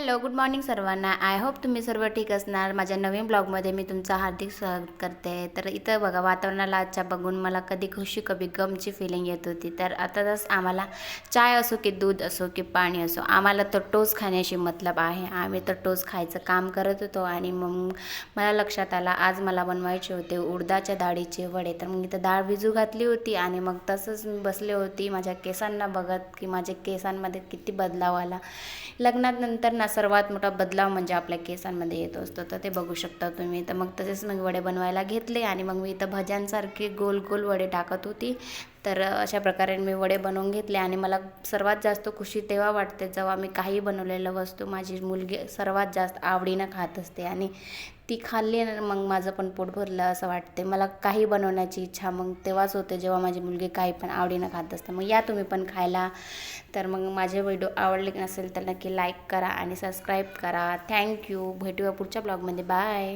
Hello, good morning सर्वांना. I hope तुम्ही सर्व ठीक असणार. माझ्या नवीन ब्लॉगमध्ये मी तुमचं हार्दिक स्वागत करते. तर इथं बघा, वातावरणाला आजच्या बघून मला कधी खुशी कभी गमची फिलिंग येत होती. तर आता जसं आम्हाला चाय असो की दूध असो की पाणी असो, आम्हाला तर टोस्ट खाण्याशी मतलब आहे. आम्ही तर टोस्ट खायचं काम करत होतो आणि मग मला लक्षात आला आज मला बनवायचे होते उडदाच्या डाळीचे वडे. तर मग इथं डाळ भिजू घातली होती आणि मग तसंच मी बसले होती माझ्या केसांना बघत की माझ्या केसांमध्ये किती बदलाव आला. लग्नानंतर ना सर्वात मोठा बदलाव म्हणजे आपल्या केसांमध्ये येत असतो. तर ते बघू शकता तुम्ही. तर मग तसेच मग वडे बनवायला घेतले आणि मग मी इथं भज्यांसारखे गोल गोल वडे टाकत होती. तर अशा प्रकारे मी वडे बनवून घेतले आणि मला सर्वात जास्त खुशी तेव्हा वाटते जेव्हा मी काही बनवलेलं वस्तू माझी मुलगी सर्वात जास्त आवडीनं खात असते आणि ती खाल्ली ना मग माझं पण पोट भरलं असं वाटते. मला काही बनवण्याची इच्छा मग तेव्हाच होते जेव्हा माझी मुलगी काही पण आवडीनं खात असते. मग या तुम्ही पण खायला. तर मग माझे व्हिडिओ आवडले नसेल तर नक्की लाईक करा आणि सबस्क्राईब करा. थँक्यू. भेटूया पुढच्या ब्लॉगमध्ये. बाय.